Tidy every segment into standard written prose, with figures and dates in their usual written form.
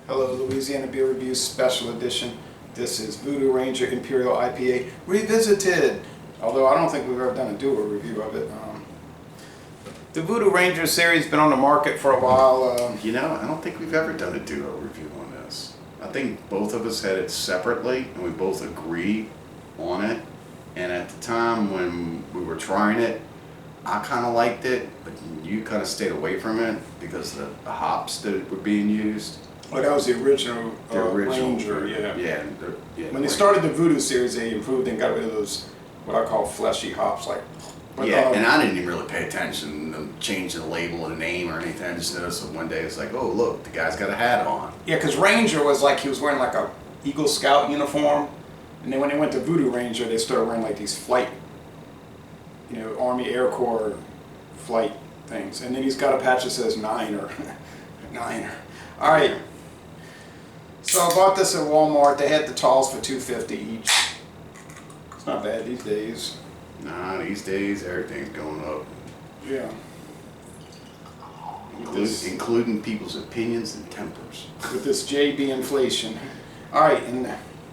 Hello, Louisiana Beer Review Special Edition. This is Voodoo Ranger Imperial IPA Revisited. Although I don't think we've ever done a dual review of it. The Voodoo Ranger series has been on the market for a while. You know, I don't think we've ever done a duo review on this. I think both of us had it separately, and we both agreed on it. And at the time when we were trying it, I kind of liked it, but you kind of stayed away from it because of the hops that were being used. Oh, that was the original, Ranger, yeah. Yeah. When they started the Voodoo series, they improved and got rid of those, what I call fleshy hops. And I didn't even really pay attention to changing the label or the name or anything. I just noticed that one day it's like, oh, look, the guy's got a hat on. Yeah, because Ranger was like, he was wearing like a Eagle Scout uniform. And then when they went to Voodoo Ranger, they started wearing like these flight, Army Air Corps flight things. And then he's got a patch that says Niner. Niner. All right. So I bought this at Walmart. They had the talls for $2.50 each. It's not bad these days. Nah, these days everything's going up. Yeah. Including people's opinions and tempers. With this JB inflation. All right, and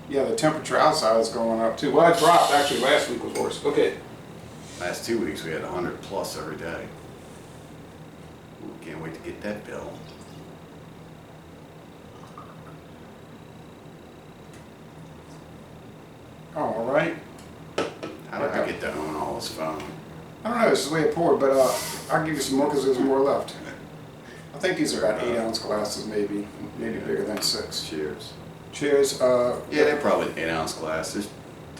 yeah, the temperature outside is going up too. Well, it dropped. Actually, last week was worse. Okay. Last 2 weeks we had 100 plus every day. Ooh, can't wait to get that bill. Oh, all right. How did I get to own all this phone? I don't know, this is the way it poured, but I'll give you some more because there's more left. I think these are about 8-ounce glasses, maybe bigger than 6. Cheers. Cheers. Yeah, they're probably 8-ounce glasses.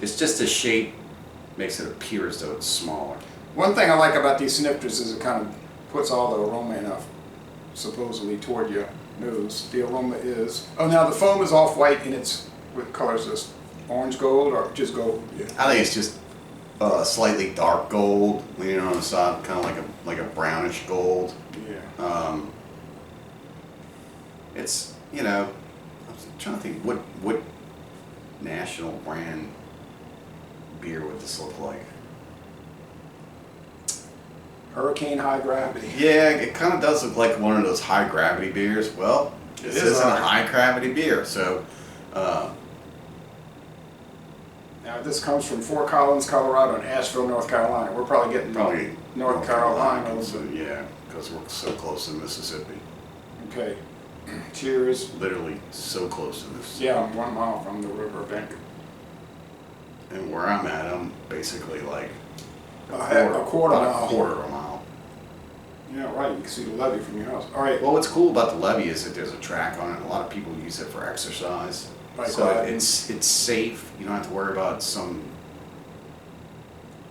It's just the shape makes it appear as though it's smaller. One thing I like about these snifters is it kind of puts all the aroma enough, supposedly, toward your nose. The aroma is... Oh, now the foam is off-white, and it's... What color is this? Orange gold or just gold? Yeah. I think it's just slightly dark gold, leaning on the side, kind of like a brownish gold. Yeah. It's, I was trying to think what national brand beer would this look like? Hurricane High Gravity. Yeah, it kind of does look like one of those high gravity beers. Well, this isn't a high gravity beer, so. Now this comes from Fort Collins, Colorado, and Asheville, North Carolina. We're probably getting North Carolina. Yeah, because we're so close to Mississippi. Okay. Cheers. Literally so close to Mississippi. Yeah, I'm 1 mile from the river bank. And where I'm at, I'm basically like a quarter of a mile. Yeah, right. You can see the levee from your house. All right. Well, what's cool about the levee is that there's a track on it. A lot of people use it for exercise. So it's safe. You don't have to worry about some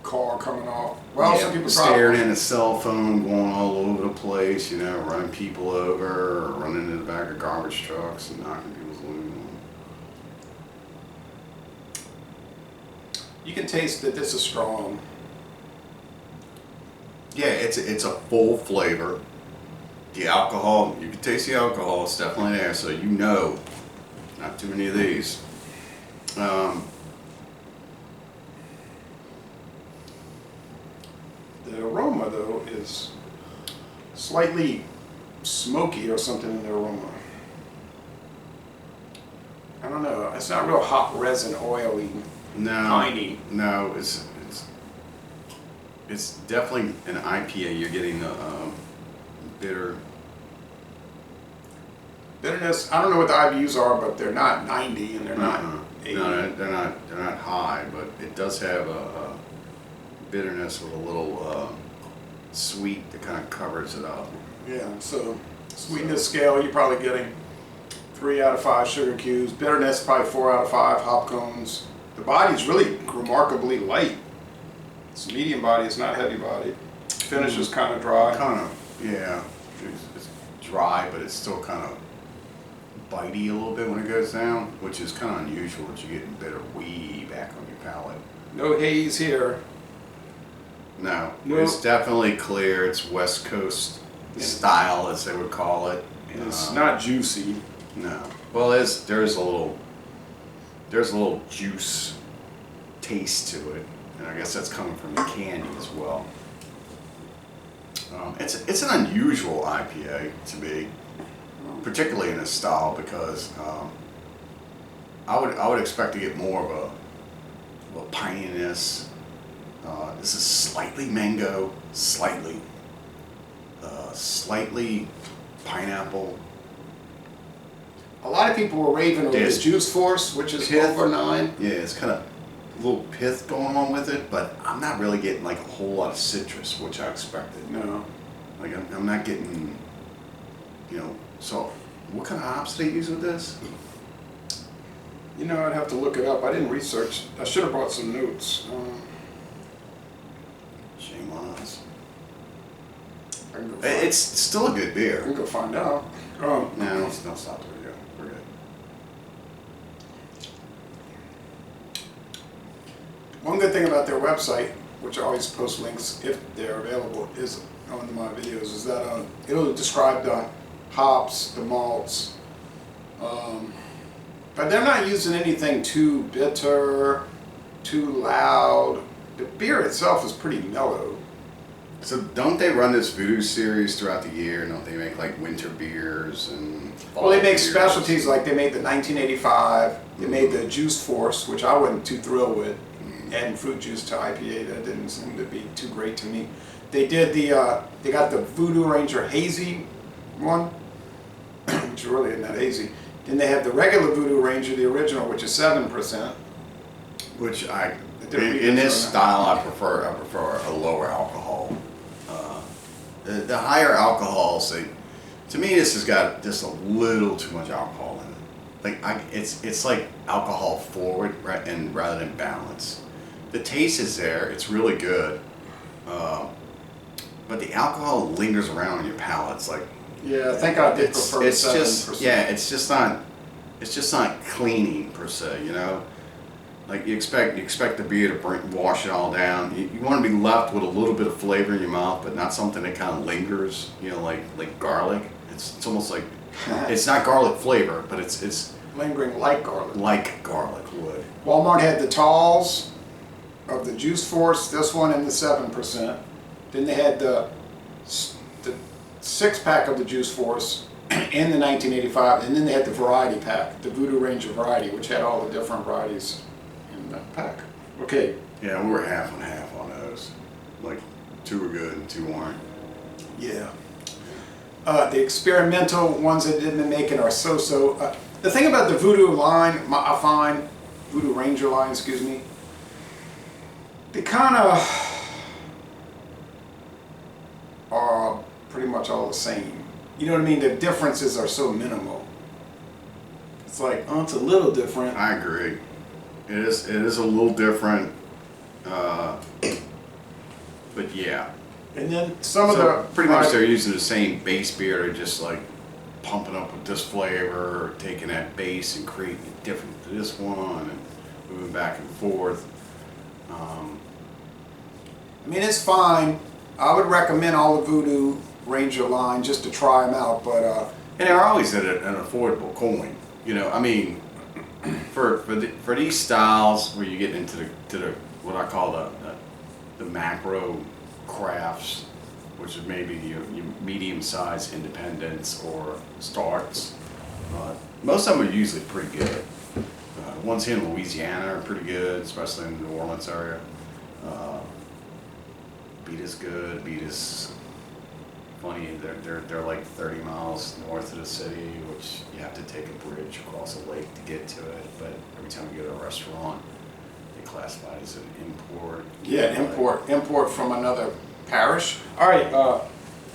car coming off. Well, some people staring at a cell phone, going all over the place. Running people over, or running in the back of garbage trucks and knocking people's loot. You can taste that this is strong. Yeah, it's a full flavor. The alcohol, you can taste the alcohol. It's definitely there, so not too many of these. The aroma, though, is slightly smoky or something in the aroma. I don't know. It's not real hop resin oily. Piney. No, it's definitely an IPA. You're getting the bitterness. I don't know what the IBUs are, but they're not 90 and they're not 80. No, they're not high, but it does have a bitterness with a little sweet that kind of covers it up. Yeah. So sweetness scale, you're probably getting 3 out of 5 sugar cubes. Bitterness, probably 4 out of 5 hop cones. The body's really remarkably light. It's medium body. It's not heavy body. Finish is kind of dry. Yeah. It's dry, but it's still kind of bitey a little bit when it goes down, which is kind of unusual that you're getting bitter way back on your palate. No haze here. No, it's definitely clear. It's West Coast style, as they would call it. It's not juicy. No. Well, there's a little juice taste to it, and I guess that's coming from the candy as well. It's an unusual IPA to be. particularly in this style, because I would expect to get more of a pininess. This is slightly mango, slightly pineapple. A lot of people were raving over Yes. the Juice Force, which is Pith. over 9. Yeah, it's kind of a little pith going on with it, but I'm not really getting like a whole lot of citrus, which I expected. No. Like I'm not getting, you know. So, what kind of hops do they use with this? You know, I'd have to look it up. I didn't research. I should have brought some notes. Shame on us. I can go find, It's still a good I beer. can go find out. No, don't stop the video. We're good. One good thing about their website, which I always post links if they're available, is on my videos, is that it'll describe the hops, the malts, but they're not using anything too bitter, too loud. The beer itself is pretty mellow. So don't they run this Voodoo series throughout the year? Don't they make like winter beers and fall Well, they make beers? specialties, like they made the 1985, they made the Juice Force, which I wasn't too thrilled with, adding fruit juice to IPA. That didn't seem to be too great to me. They did they got the Voodoo Ranger Hazy one, which really isn't that hazy. Then they have the regular Voodoo Ranger, the original, which is 7%. Which different in this style, I prefer a lower alcohol. The higher alcohols, to me, this has got just a little too much alcohol in it. Like it's like alcohol forward, right, and rather than balance. The taste is there; it's really good, but the alcohol lingers around on your palate. It's like Yeah, I think I did prefer the 7%. it's just not cleaning per se, you know. Like you expect the beer to wash it all down. You want to be left with a little bit of flavor in your mouth, but not something that kind of lingers. You know, like garlic. It's almost like it's not garlic flavor, but it's Lingering like garlic. like garlic would. Walmart had the talls of the Juice Force, this one in the 7%. Then they had the 6-pack of the Juice Force in the 1985, and then they had the variety pack, the Voodoo Ranger variety, which had all the different varieties in that pack. Okay, Yeah, we were half and half on those. Like 2 were good and 2 weren't. yeah. The experimental ones that they've been making are so-so. The thing about the Voodoo line, I find, Voodoo Ranger line, excuse me, they kind of are pretty much all the same. You know what I mean? The differences are so minimal. It's like, oh, it's a little different. I agree. It is a little different. But yeah. And then some of So the pretty much they're using the same base beer, they're just like pumping up with this flavor, or taking that base and creating it different to this one, and moving back and forth. I mean, it's fine. I would recommend all the Voodoo Ranger line just to try them out, but And they're always at an affordable coin. You know, I mean, for these styles where you get into the what I call the macro crafts, which is maybe your medium-sized independents or starts. Most of them are usually pretty good. Ones here in Louisiana are pretty good, especially in the New Orleans area. Beat good. Beat funny. They're like 30 miles north of the city, which you have to take a bridge across a lake to get to it. But every time you go to a restaurant, they classify it as an import. yeah, import from another parish. All right,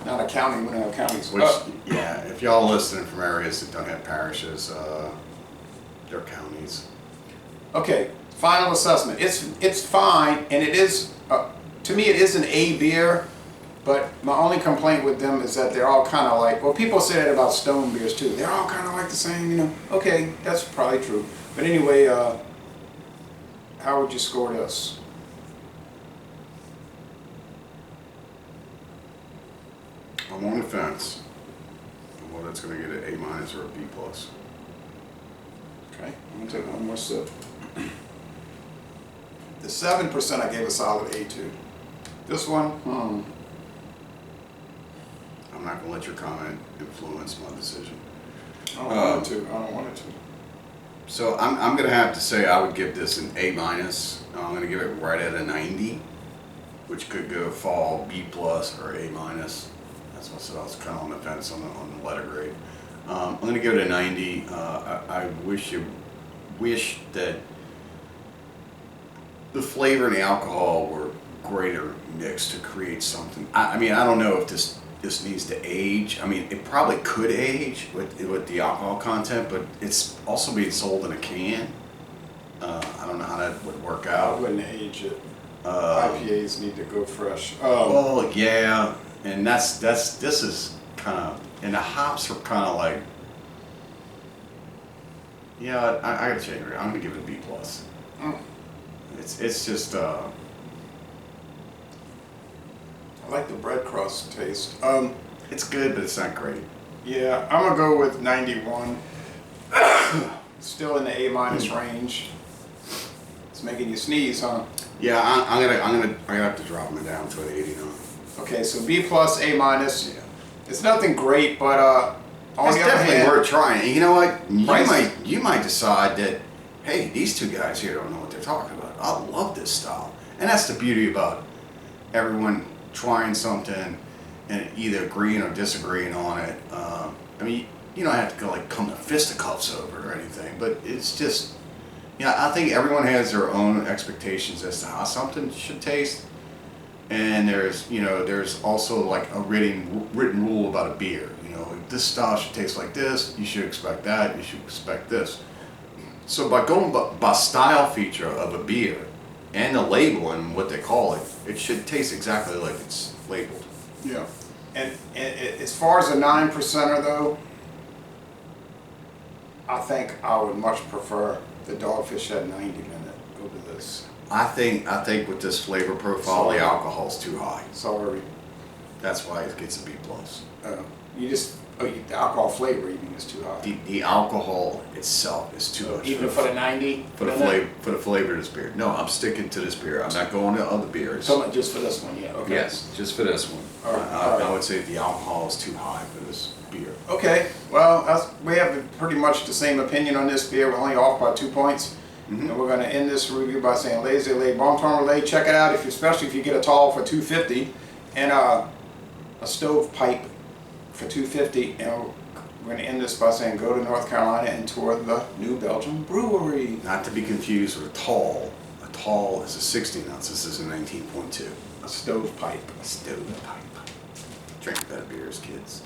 not a county, we're not counties. Which, yeah, if y'all listening from areas that don't have parishes, they're counties. Okay, final assessment. It's fine, and it is, to me, it is an A beer, but my only complaint with them is that they're all kind of like, well, people say that about stone beers too. They're all kind of like the same, you know. Okay, that's probably true. But anyway, how would you score this? I'm on the fence. Well, that's going to get an A- or a B+. Okay, I'm gonna take one more sip. The 7% I gave a solid A to. This one, I'm not going to let your comment influence my decision. I don't want it to. I don't want it to. So I'm gonna have to say I would give this an A minus. I'm gonna give it right at a 90, which could go fall B plus or A minus. That's what I said. I was kind of on the fence on the letter grade. I'm gonna give it a 90. I wish that the flavor and the alcohol were greater mixed to create something. I mean, I don't know if this needs to age. I mean, it probably could age with the alcohol content, but it's also being sold in a can. I don't know how that would work I out. wouldn't age it. IPAs need to go fresh. Well, yeah, and this is kind of, and the hops are kind of like, yeah, I gotta change it. I'm gonna give it a B plus. It's just I like the bread crust taste. it's good, but it's not great. Yeah, I'm gonna go with 91. Still in the A minus range. It's making you sneeze, huh? Yeah, I'm gonna have to drop them down to an 89. Okay, so B plus, A minus. Yeah. It's nothing great, but on It's the other definitely hand, worth trying. And you know what? Prices. You might decide that, hey, these two guys here don't know what they're talking about. I love this style, and that's the beauty about everyone trying something and either agreeing or disagreeing on it. I mean, you don't have to go like come to fisticuffs over it or anything, but it's just, I think everyone has their own expectations as to how something should taste. And there's also like a written rule about a beer. This style should taste like this. You should expect that. You should expect this. So by going by style feature of a beer and the label and what they call it, it should taste exactly like it's labeled. yeah. And as far as a 9%er though, I think I would much prefer the Dogfish at 90 minute over this. I think with this flavor profile, the alcohol's too high. Sorry. That's why it gets a B plus. The alcohol flavor even is too high. The alcohol itself is too much. Even for the 90? For the flavor of this beer. No, I'm sticking to this beer. I'm not going to other beers. So just for this one, yeah. Okay. Yes, just for this one. All right. I would say the alcohol is too high for this beer. Okay. Well, we have pretty much the same opinion on this beer. We're only off by 2 points. Mm-hmm. And we're going to end this review by saying Lazy Lay Bon-Ton Relay. Check it out, especially if you get a tall for $2.50 and a stovepipe for $2.50. And we're going to end this by saying go to North Carolina and tour the New Belgium Brewery. Not to be confused with a tall. A tall is a 16 ounce. This is a 19.2. A stovepipe. A stovepipe. Drink better beers, kids.